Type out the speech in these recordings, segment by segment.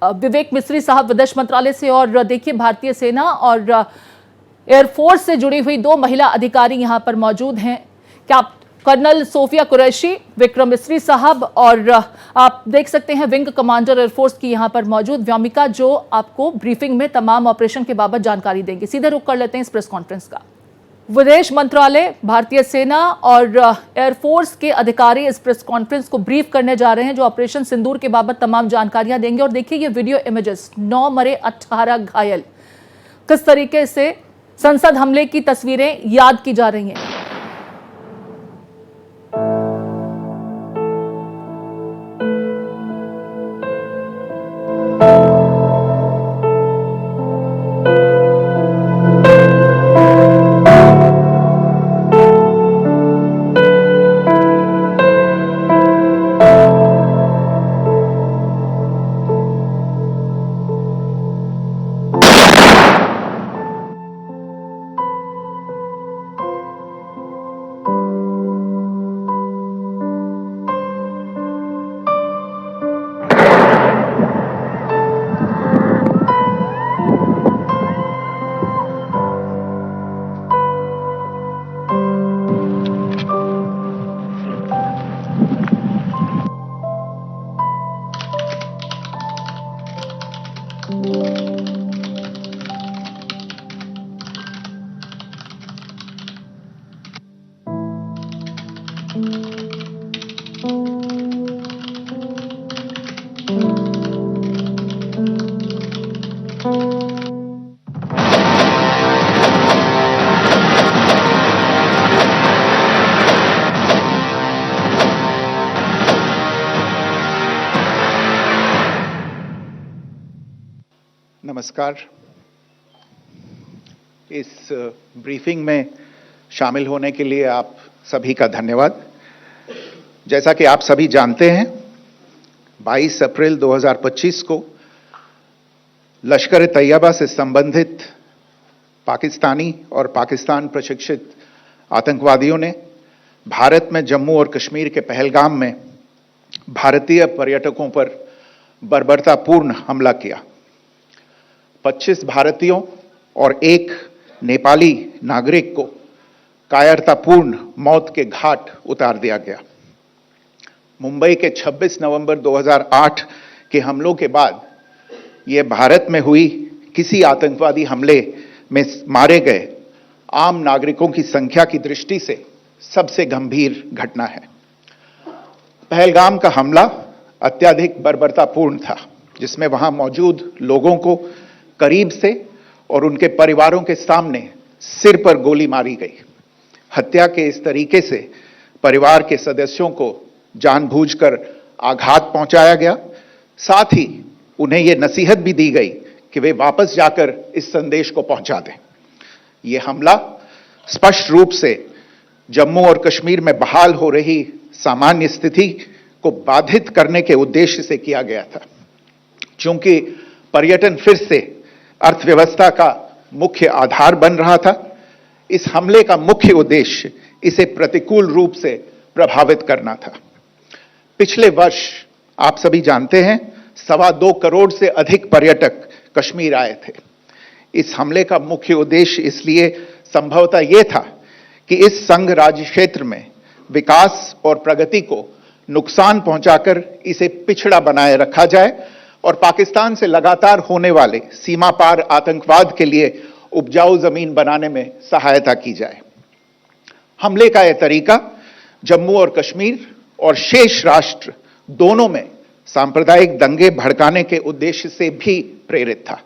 विवेक मिस्री साहब विदेश मंत्रालय से, और देखिए भारतीय सेना और एयरफोर्स से जुड़ी हुई 2 महिला अधिकारी यहां पर मौजूद हैं। कर्नल सोफिया कुरैशी, विक्रम मिस्री साहब, और आप देख सकते हैं विंग कमांडर एयरफोर्स की यहां पर मौजूद व्योमिका, जो आपको ब्रीफिंग में तमाम ऑपरेशन के बाबत जानकारी देंगे। सीधे रुख कर लेते हैं इस प्रेस कॉन्फ्रेंस का। विदेश मंत्रालय, भारतीय सेना और एयरफोर्स के अधिकारी इस प्रेस कॉन्फ्रेंस को ब्रीफ करने जा रहे हैं, जो ऑपरेशन सिंदूर के बाबत तमाम जानकारियां देंगे। और देखिए ये वीडियो इमेजेस, 9 मरे 18 घायल, किस तरीके से संसद हमले की तस्वीरें याद की जा रही हैं। नमस्कार। इस ब्रीफिंग में शामिल होने के लिए आप सभी का धन्यवाद। जैसा कि आप सभी जानते हैं, 22 अप्रैल 2025 को लश्कर-ए-तैयबा से संबंधित पाकिस्तानी और पाकिस्तान प्रशिक्षित आतंकवादियों ने भारत में जम्मू और कश्मीर के पहलगाम में भारतीय पर्यटकों पर बर्बरतापूर्ण हमला किया। 25 भारतीयों और 1 नेपाली नागरिक को कायरतापूर्ण मौत के घाट उतार दिया गया। मुंबई के 26 नवंबर 2008 के हमलों के बाद यह भारत में हुई किसी आतंकवादी हमले में मारे गए आम नागरिकों की संख्या की दृष्टि से सबसे गंभीर घटना है। पहलगाम का हमला अत्यधिक बर्बरतापूर्ण था, जिसमें वहां मौजूद लोगों को करीब से और उनके परिवारों के सामने सिर पर गोली मारी गई। हत्या के इस तरीके से परिवार के सदस्यों को जानबूझकर आघात पहुंचाया गया। साथ ही उन्हें यह नसीहत भी दी गई कि वे वापस जाकर इस संदेश को पहुंचा दें। यह हमला स्पष्ट रूप से जम्मू और कश्मीर में बहाल हो रही सामान्य स्थिति को बाधित करने के उद्देश्य से किया गया था। चूंकि पर्यटन फिर से अर्थव्यवस्था का मुख्य आधार बन रहा था, इस हमले का मुख्य उद्देश्य इसे प्रतिकूल रूप से प्रभावित करना था। पिछले वर्ष आप सभी जानते हैं 2.25 करोड़ से अधिक पर्यटक कश्मीर आए थे। इस हमले का मुख्य उद्देश्य इसलिए संभवतः यह था कि इस संघ राज्य क्षेत्र में विकास और प्रगति को नुकसान पहुंचाकर इसे पिछड़ा बनाए रखा जाए और पाकिस्तान से लगातार होने वाले सीमा पार आतंकवाद के लिए उपजाऊ जमीन बनाने में सहायता की जाए। हमले का यह तरीका जम्मू और कश्मीर और शेष राष्ट्र दोनों में सांप्रदायिक दंगे भड़काने के उद्देश्य से भी प्रेरित था।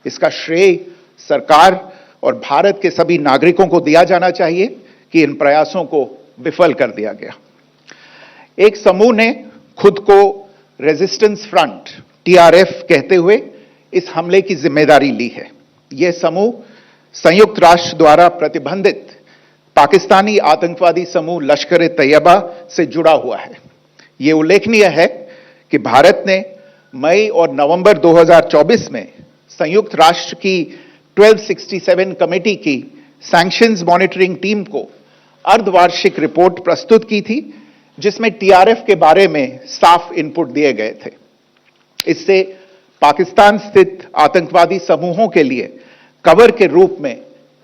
इसका श्रेय सरकार और भारत के सभी नागरिकों को दिया जाना चाहिए कि इन प्रयासों को विफल कर दिया गया। एक समूह ने खुद को रेजिस्टेंस फ्रंट TRF कहते हुए इस हमले की जिम्मेदारी ली है। यह समूह संयुक्त राष्ट्र द्वारा प्रतिबंधित पाकिस्तानी आतंकवादी समूह लश्कर-ए-तैयबा से जुड़ा हुआ है। यह उल्लेखनीय है कि भारत ने मई और नवंबर 2024 में संयुक्त राष्ट्र की 1267 कमेटी की सैंक्शंस मॉनिटरिंग टीम को अर्धवार्षिक रिपोर्ट प्रस्तुत की थी, जिसमें TRF के बारे में साफ इनपुट दिए गए थे। इससे पाकिस्तान स्थित आतंकवादी समूहों के लिए कवर के रूप में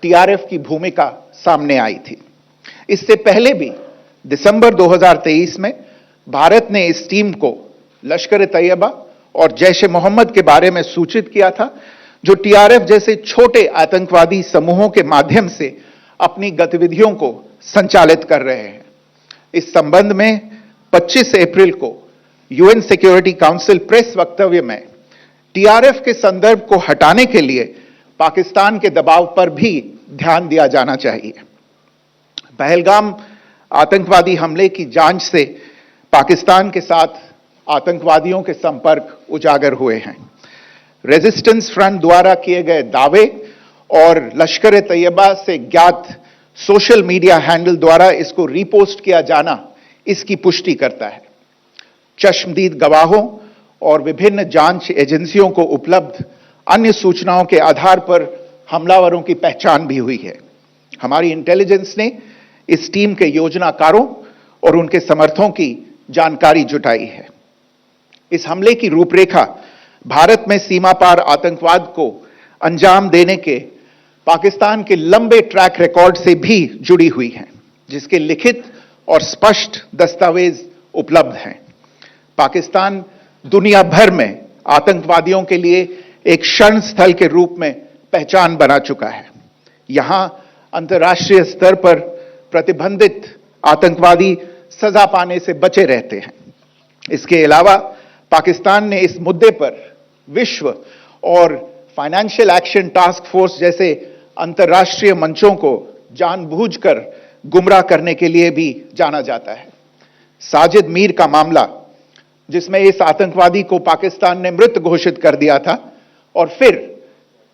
टीआरएफ की भूमिका सामने आई थी। इससे पहले भी दिसंबर 2023 में भारत ने इस टीम को लश्कर-ए-तैयबा और जैश-ए-मोहम्मद के बारे में सूचित किया था, जो टीआरएफ जैसे छोटे आतंकवादी समूहों के माध्यम से अपनी गतिविधियों को संचालित कर रहे हैं। इस संबंध में 25 अप्रैल को यूएन सिक्योरिटी काउंसिल प्रेस वक्तव्य में टीआरएफ के संदर्भ को हटाने के लिए पाकिस्तान के दबाव पर भी ध्यान दिया जाना चाहिए। पहलगाम आतंकवादी हमले की जांच से पाकिस्तान के साथ आतंकवादियों के संपर्क उजागर हुए हैं। रेजिस्टेंस फ्रंट द्वारा किए गए दावे और लश्कर-ए-तैयबा से ज्ञात सोशल मीडिया हैंडल द्वारा इसको रीपोस्ट किया जाना इसकी पुष्टि करता है। चश्मदीद गवाहों और विभिन्न जांच एजेंसियों को उपलब्ध अन्य सूचनाओं के आधार पर हमलावरों की पहचान भी हुई है। हमारी इंटेलिजेंस ने इस टीम के योजनाकारों और उनके समर्थकों की जानकारी जुटाई है। इस हमले की रूपरेखा भारत में सीमा पार आतंकवाद को अंजाम देने के पाकिस्तान के लंबे ट्रैक रिकॉर्ड से भी जुड़ी हुई है, जिसके लिखित और स्पष्ट दस्तावेज उपलब्ध हैं। पाकिस्तान दुनिया भर में आतंकवादियों के लिए एक शरण स्थल के रूप में पहचान बना चुका है। यहां अंतर्राष्ट्रीय स्तर पर प्रतिबंधित आतंकवादी सजा पाने से बचे रहते हैं। इसके अलावा पाकिस्तान ने इस मुद्दे पर विश्व और फाइनेंशियल एक्शन टास्क फोर्स जैसे अंतर्राष्ट्रीय मंचों को जानबूझकर गुमराह करने के लिए भी जाना जाता है। साजिद मीर का मामला, जिसमें इस आतंकवादी को पाकिस्तान ने मृत घोषित कर दिया था और फिर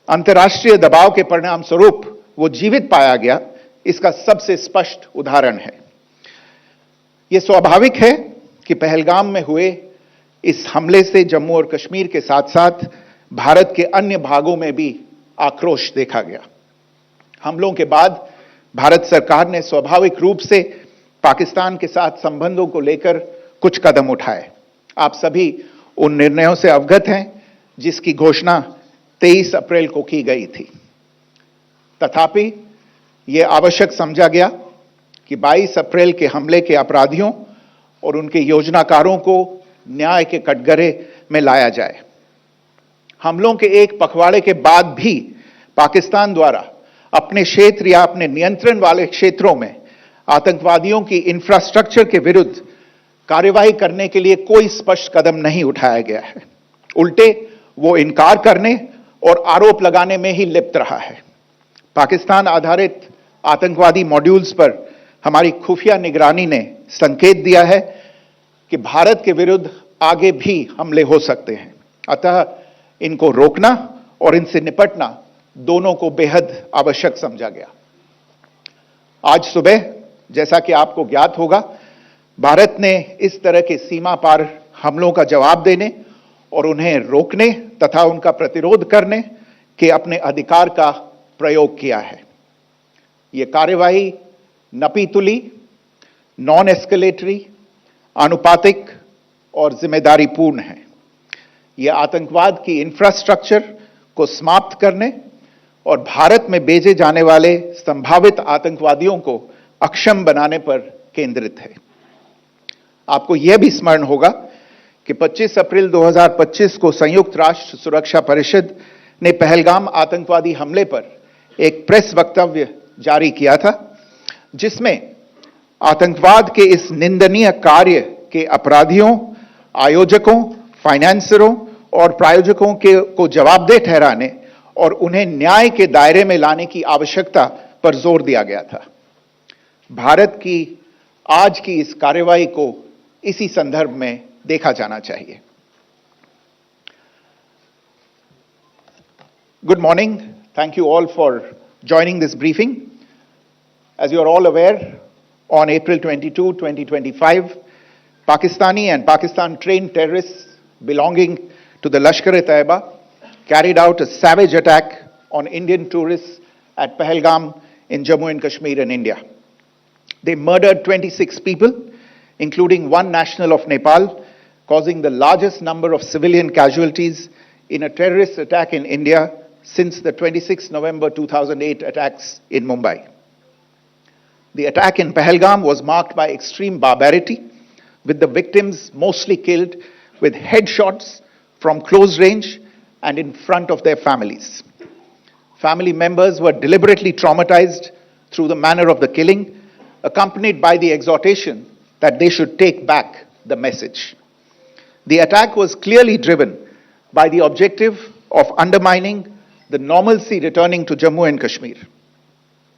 अंतर्राष्ट्रीय दबाव के परिणाम स्वरूप वो जीवित पाया गया, इसका सबसे स्पष्ट उदाहरण है। यह स्वाभाविक है कि पहलगाम में हुए इस हमले से जम्मू और कश्मीर के साथ साथ भारत के अन्य भागों में भी आक्रोश देखा गया। हमलों के बाद भारत सरकार ने स्वाभाविक रूप से पाकिस्तान के साथ संबंधों को लेकर कुछ कदम उठाए। आप सभी उन निर्णयों से अवगत हैं जिसकी घोषणा 23 अप्रैल को की गई थी। तथापि यह आवश्यक समझा गया कि 22 अप्रैल के हमले के अपराधियों और उनके योजनाकारों को न्याय के कटघरे में लाया जाए। हमलों के एक पखवाड़े के बाद भी पाकिस्तान द्वारा अपने क्षेत्र या अपने नियंत्रण वाले क्षेत्रों में आतंकवादियों की इंफ्रास्ट्रक्चर के विरुद्ध कार्यवाही करने के लिए कोई स्पष्ट कदम नहीं उठाया गया है। उल्टे वो इनकार करने और आरोप लगाने में ही लिप्त रहा है। पाकिस्तान आधारित आतंकवादी मॉड्यूल्स पर हमारी खुफिया निगरानी ने संकेत दिया है कि भारत के विरुद्ध आगे भी हमले हो सकते हैं। अतः इनको रोकना और इनसे निपटना दोनों को बेहद आवश्यक समझा गया। आज सुबह, जैसा कि आपको ज्ञात होगा, भारत ने इस तरह के सीमा पार हमलों का जवाब देने और उन्हें रोकने तथा उनका प्रतिरोध करने के अपने अधिकार का प्रयोग किया है। यह कार्यवाही नपीतुली, नॉन एस्केलेटरी, आनुपातिक और जिम्मेदारीपूर्ण है। यह आतंकवाद की इंफ्रास्ट्रक्चर को समाप्त करने और भारत में भेजे जाने वाले संभावित आतंकवादियों को अक्षम बनाने पर केंद्रित है। आपको यह भी स्मरण होगा कि 25 अप्रैल 2025 को संयुक्त राष्ट्र सुरक्षा परिषद ने पहलगाम आतंकवादी हमले पर एक प्रेस वक्तव्य जारी किया था, जिसमें आतंकवाद के इस निंदनीय कार्य के अपराधियों, आयोजकों, फाइनेंसरों और प्रायोजकों को जवाबदेह ठहराने और उन्हें न्याय के दायरे में लाने की आवश्यकता पर जोर दिया गया था। भारत की आज की इस कार्रवाई को इसी संदर्भ में देखा जाना चाहिए। Good morning. Thank you all for joining this briefing. As you are all aware, on April 22, 2025, Pakistani and Pakistan-trained terrorists belonging to the Lashkar-e-Taiba carried out a savage attack on Indian tourists at Pahalgam in Jammu and Kashmir in India. They murdered 26 people, including one national of Nepal, causing the largest number of civilian casualties in a terrorist attack in India since the 26 November 2008 attacks in Mumbai. The attack in Pahalgam was marked by extreme barbarity, with the victims mostly killed with headshots from close range and in front of their families. Family members were deliberately traumatized through the manner of the killing, accompanied by the exhortation that they should take back the message. The attack was clearly driven by the objective of undermining the normalcy returning to Jammu and Kashmir.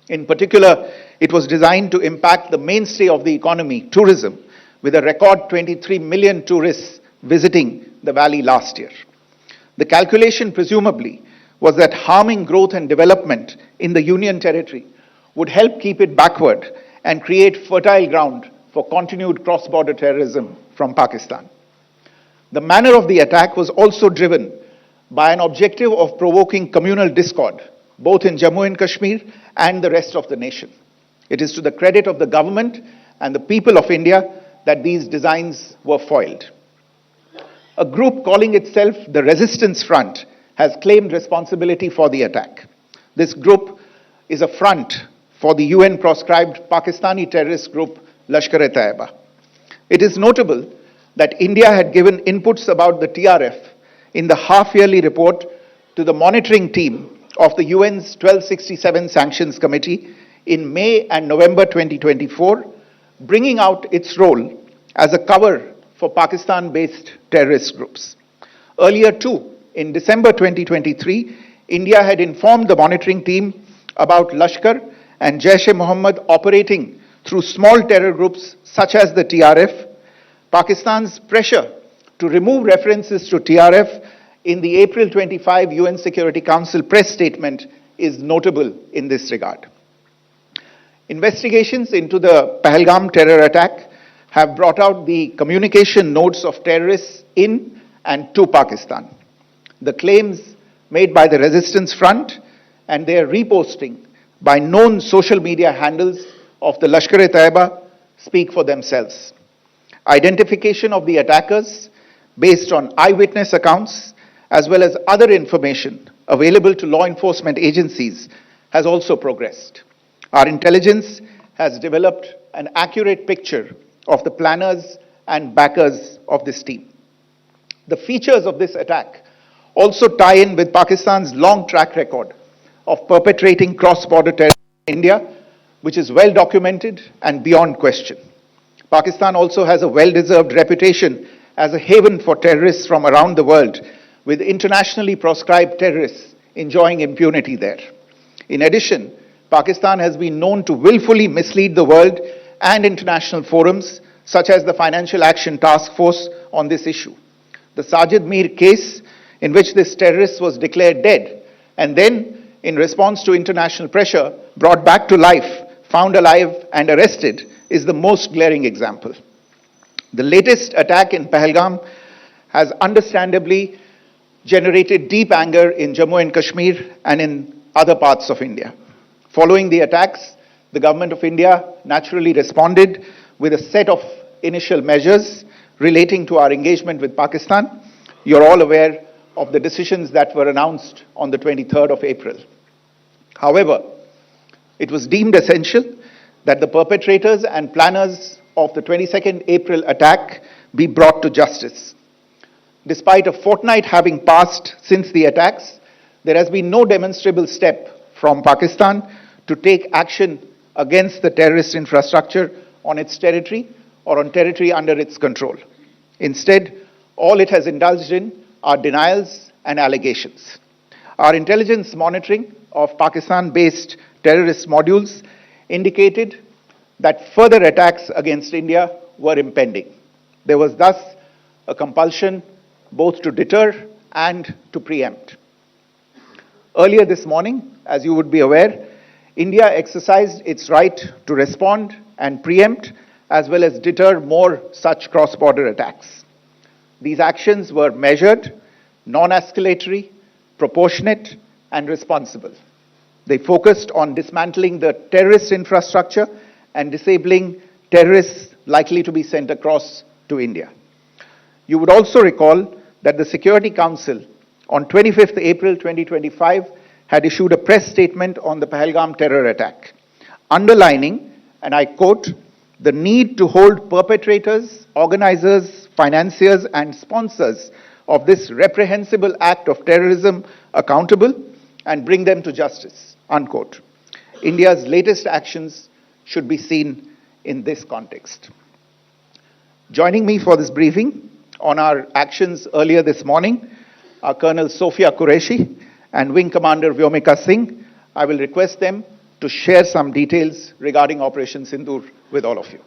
In particular, it was designed to impact the mainstay of the economy, tourism, with a record 23 million tourists visiting the valley last year. The calculation, presumably, was that harming growth and development in the Union Territory would help keep it backward and create fertile ground for continued cross-border terrorism from Pakistan. The manner of the attack was also driven by an objective of provoking communal discord, both in Jammu and Kashmir and the rest of the nation. It is to the credit of the government and the people of India that these designs were foiled. A group calling itself the Resistance Front has claimed responsibility for the attack. This group is a front for the UN-proscribed Pakistani terrorist group Lashkar-e-Taiba. It is notable that India had given inputs about the TRF in the half-yearly report to the monitoring team of the UN's 1267 Sanctions Committee in May and November 2024, bringing out its role as a cover for Pakistan-based terrorist groups. Earlier too, in December 2023, India had informed the monitoring team about Lashkar and Jaish-e-Mohammed operating through small terror groups such as the TRF. Pakistan's pressure to remove references to TRF in the April 25 UN Security Council press statement is notable in this regard. Investigations into the Pahalgam terror attack have brought out the communication notes of terrorists in and to Pakistan. The claims made by the Resistance Front and their reposting by known social media handles of the Lashkar-e-Taiba speak for themselves. Identification of the attackers based on eyewitness accounts as well as other information available to law enforcement agencies has also progressed. Our intelligence has developed an accurate picture of the planners and backers of this team. The features of this attack also tie in with Pakistan's long track record of perpetrating cross-border terrorism in India, which is well documented and beyond question. Pakistan also has a well-deserved reputation as a haven for terrorists from around the world, with internationally proscribed terrorists enjoying impunity there. In addition, Pakistan has been known to willfully mislead the world and international forums, such as the Financial Action Task Force, on this issue. The Sajid Mir case, in which this terrorist was declared dead and then, in response to international pressure, brought back to life, found alive and arrested, is the most glaring example. The latest attack in Pahalgam has understandably generated deep anger in Jammu and Kashmir and in other parts of India. Following the attacks, the government of India naturally responded with a set of initial measures relating to our engagement with Pakistan. You're all aware of the decisions that were announced on the 23rd of April. However, it was deemed essential that the perpetrators and planners of the 22nd April attack be brought to justice. Despite a fortnight having passed since the attacks, there has been no demonstrable step from Pakistan to take action against the terrorist infrastructure on its territory or on territory under its control. Instead, all it has indulged in are denials and allegations. Our intelligence monitoring of Pakistan-based terrorist modules indicated that further attacks against India were impending. There was thus a compulsion both to deter and to preempt. Earlier this morning, as you would be aware, India exercised its right to respond and preempt as well as deter more such cross-border attacks. These actions were measured, non-escalatory, proportionate, and responsible. They focused on dismantling the terrorist infrastructure and disabling terrorists likely to be sent across to India. You would also recall that the Security Council on 25th April 2025, had issued a press statement on the Pahalgam terror attack, underlining, and I quote, the need to hold perpetrators, organizers, financiers, and sponsors of this reprehensible act of terrorism accountable and bring them to justice, unquote. India's latest actions should be seen in this context. Joining me for this briefing on our actions earlier this morning are Colonel Sophia Qureshi and Wing Commander Vyomika Singh. I will request them to share some details regarding Operation Sindoor with all of you.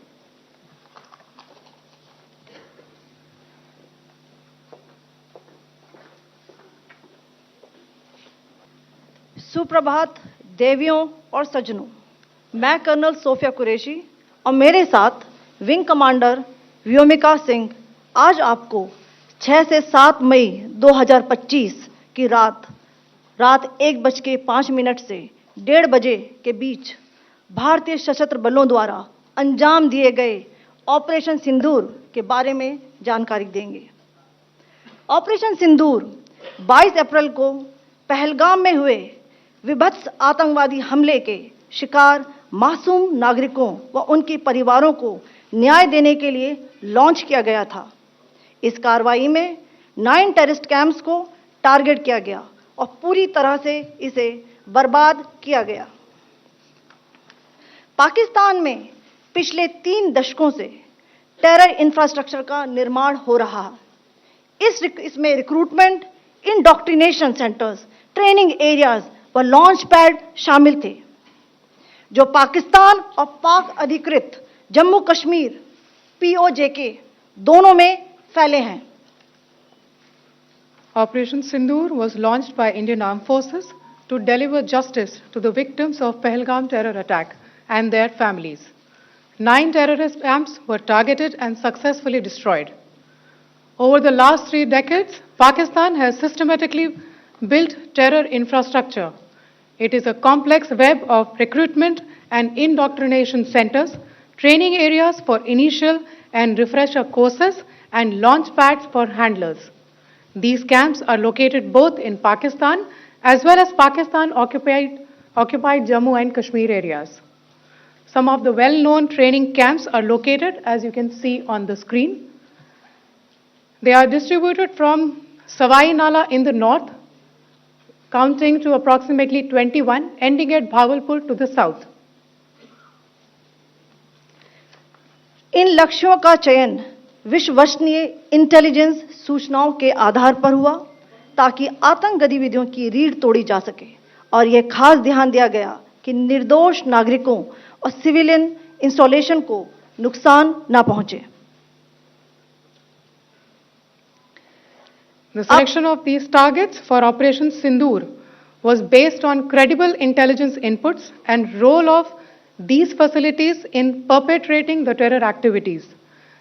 सुप्रभात देवियों और सज्जनों, मैं colonel Sophia Qureshi और मेरे साथ wing commander Vyomika Singh आज आपको 6 से 7 मई 2025 की रात 1:05 से 1:30 बजे के बीच भारतीय सशस्त्र बलों द्वारा अंजाम दिए गए ऑपरेशन सिंदूर के बारे में जानकारी देंगे। ऑपरेशन सिंदूर 22 अप्रैल को पहलगाम में हुए विभत्स आतंकवादी हमले के शिकार मासूम नागरिकों व उनके परिवारों को न्याय देने के लिए लॉन्च किया गया था। इस कार्रवाई में 9 टेररिस्ट कैंप्स को टारगेट किया गया और पूरी तरह से इसे बर्बाद किया गया। पाकिस्तान में पिछले 3 दशकों से टेरर इंफ्रास्ट्रक्चर का निर्माण हो रहा है। इसमें recruitment, indoctrination centres, training areas व लॉन्च पैड शामिल थे, जो पाकिस्तान और पाक अधिकृत जम्मू कश्मीर POJK दोनों में फैले हैं। Operation Sindoor was launched by Indian Armed Forces to deliver justice to the victims of Pahalgam terror attack and their families. 9 terrorist camps were targeted and successfully destroyed. Over the last 3 decades, Pakistan has systematically built terror infrastructure. It is a complex web of recruitment and indoctrination centers, training areas for initial and refresher courses, and launch pads for handlers. These camps are located both in Pakistan as well as Pakistan-occupied Jammu and Kashmir areas. Some of the well-known training camps are located, as you can see on the screen. They are distributed from Savai Nala in the north, counting to approximately 21, ending at Bhavalpur to the south. इन लक्ष्यों का चयन विश्वसनीय intelligence सूचनाओं के आधार पर हुआ ताकि आतंक गतिविधियों की रीढ़ तोड़ी जा सके, और यह खास ध्यान दिया गया कि निर्दोष नागरिकों और सिविलियन इंस्टॉलेशन को नुकसान न पहुंचे। The selection of these targets for Operation Sindoor was based on credible intelligence inputs and role of these facilities in perpetrating the terror activities.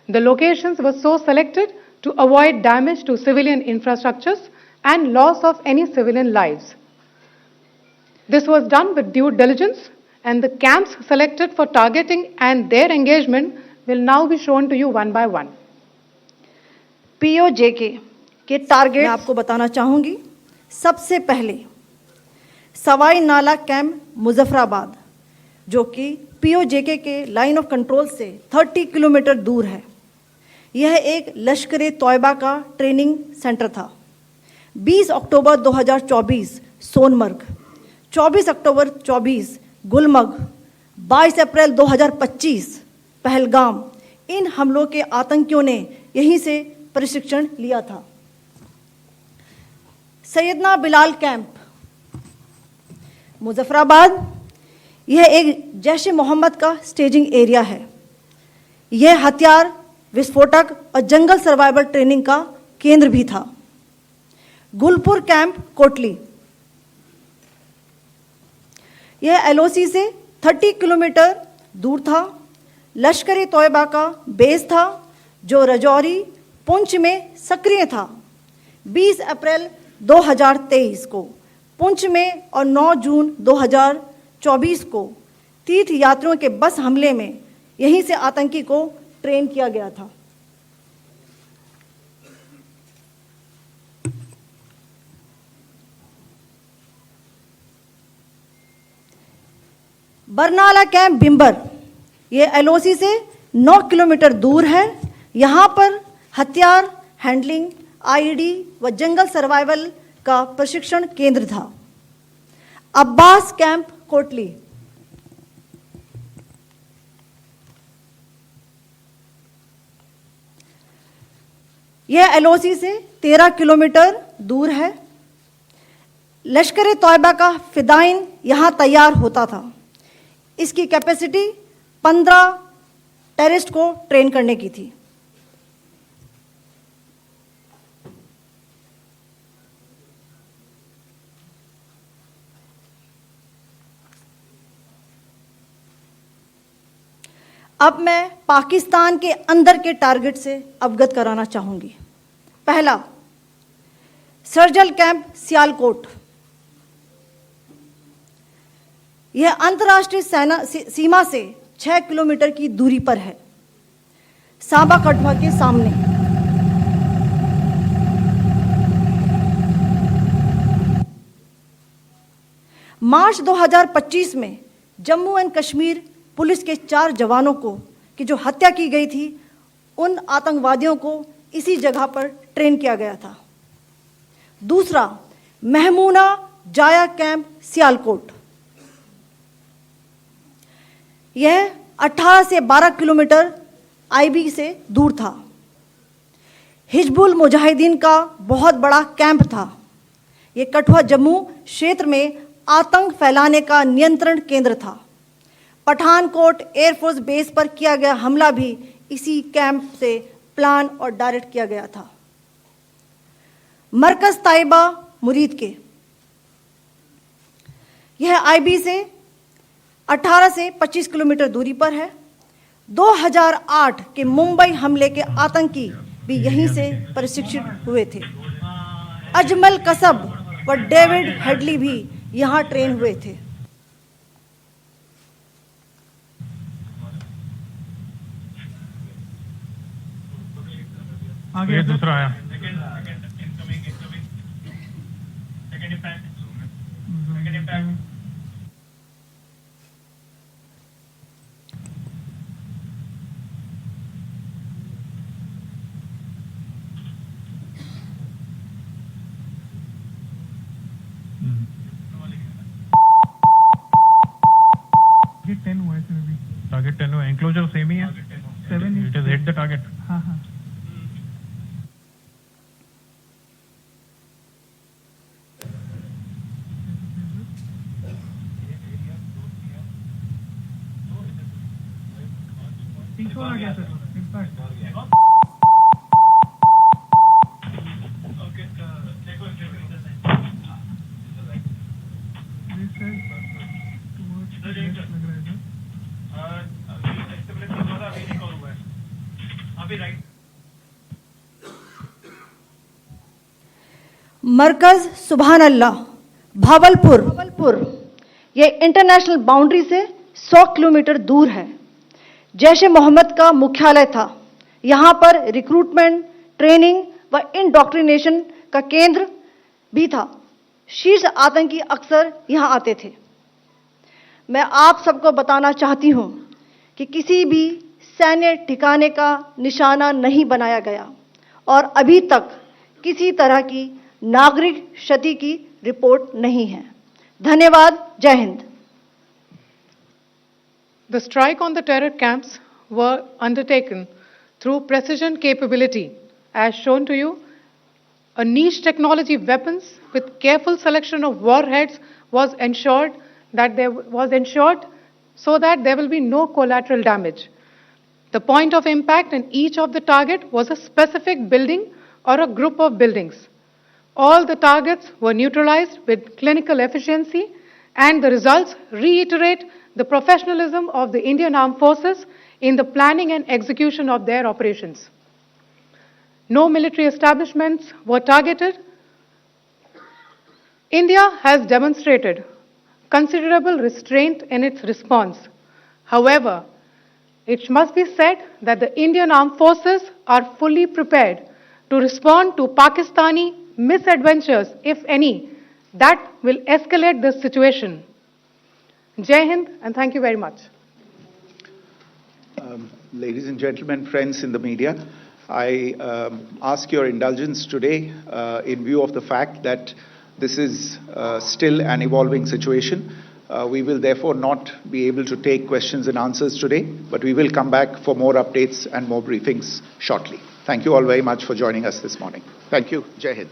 The locations were so selected to avoid damage to civilian infrastructures and loss of any civilian lives. This was done with due diligence, and the camps selected for targeting and their engagement will now be shown to you one by one. POJK के target मैं आपको बताना चाहूंगी। सबसे पहले सवाई नाला camp Muzaffarabad, जो कि POJK के लाइन ऑफ कंट्रोल से 30 किलोमीटर दूर है। यह एक लश्कर तौयबा का ट्रेनिंग सेंटर था। 20 अक्टूबर 2024 सोनमर्ग, 24 अक्टूबर 24 गुलमर्ग, 22 अप्रैल 2025 पहलगाम, इन हमलों के आतंकियों ने यहीं से प्रशिक्षण लिया था। सैयदना बिलाल कैंप मुजफ्फराबाद, यह एक जैश ए मोहम्मद का स्टेजिंग एरिया है। यह हथियार, विस्फोटक और जंगल सर्वाइवल ट्रेनिंग का केंद्र भी था। गुलपुर कैंप कोटली, यह LOC से 30 किलोमीटर दूर था। लश्कर तौयबा का बेस था, जो रजौरी, पुंछ में सक्रिय था। 20 अप्रैल 2023 को पुंछ में और 9 जून 2024 को तीर्थ यात्रियों के बस हमले में यहीं से आतंकी को ट्रेन किया गया था। बरनाला कैंप बिम्बर, ये एलओसी से 9 किलोमीटर दूर है। यहाँ पर हथियार हैंडलिंग, आईईडी व जंगल सर्वाइवल का प्रशिक्षण केंद्र था। अब्बास कैंप कोटली, यह एलओसी से 13 किलोमीटर दूर है। लश्कर ए तौयबा का फिदाइन यहाँ तैयार होता था। इसकी कैपेसिटी 15 टेररिस्ट को ट्रेन करने की थी। अब मैं पाकिस्तान के अंदर के टारगेट से अवगत कराना चाहूंगी। पहला, सर्जल कैंप सियालकोट। यह अंतर्राष्ट्रीय सीमा से 6 किलोमीटर की दूरी पर है, सांबा कठुआ के सामने। मार्च 2025 में जम्मू एंड कश्मीर पुलिस के 4 जवानों की जो हत्या की गई थी, उन आतंकवादियों को इसी जगह पर ट्रेन किया गया था। दूसरा, महमूना जाया कैंप सियालकोट। यह 18 से 12 किलोमीटर आईबी से दूर था। हिजबुल मुजाहिदीन का बहुत बड़ा कैंप था। यह कठुआ जम्मू क्षेत्र में आतंक फैलाने का नियंत्रण केंद्र था। पठानकोट एयरफोर्स बेस पर किया गया हमला भी इसी कैंप से प्लान और डायरेक्ट किया गया था। मरकज ताइबा मुरीद के, यह आईबी से 18 से 25 किलोमीटर दूरी पर है। 2008 के मुंबई हमले के आतंकी भी यहीं से प्रशिक्षित हुए थे। अजमल कसब व डेविड हेडली भी यहां ट्रेन हुए थे। आगे दूसरा आया। टारगेट 10 हुआ है इसमें भी। टारगेट 10 हुआ, एंक्लोजर सेम ही है। 7 it is hit the target. हाँ हाँ। आ गया सर, इम्पैक्ट। मरकज सुभान अल्लाह भावलपुर, यह इंटरनेशनल बाउंड्री से 100 किलोमीटर दूर है। जैश ए मोहम्मद का मुख्यालय था। यहाँ पर रिक्रूटमेंट, ट्रेनिंग व इंडॉक्ट्रिनेशन का केंद्र भी था। शीर्ष आतंकी अक्सर यहाँ आते थे। मैं आप सबको बताना चाहती हूँ कि किसी भी सैन्य ठिकाने का निशाना नहीं बनाया गया और अभी तक किसी तरह की नागरिक क्षति की रिपोर्ट नहीं है। धन्यवाद। जय Hind. The strike on the terror camps were undertaken through precision capability, as shown to you. A niche technology weapons with careful selection of warheads was ensured so that there will be no collateral damage. The point of impact in each of the target was a specific building or a group of buildings. All the targets were neutralized with clinical efficiency, and the results reiterate the professionalism of the Indian Armed Forces in the planning and execution of their operations. No military establishments were targeted. India has demonstrated considerable restraint in its response. However, it must be said that the Indian Armed Forces are fully prepared to respond to Pakistani misadventures, if any, that will escalate the situation. Jai Hind, and thank you very much. Ladies and gentlemen, friends in the media, I ask your indulgence today in view of the fact that this is still an evolving situation. We will therefore not be able to take questions and answers today, but we will come back for more updates and more briefings shortly. Thank you all very much for joining us this morning. Thank you. Jai Hind.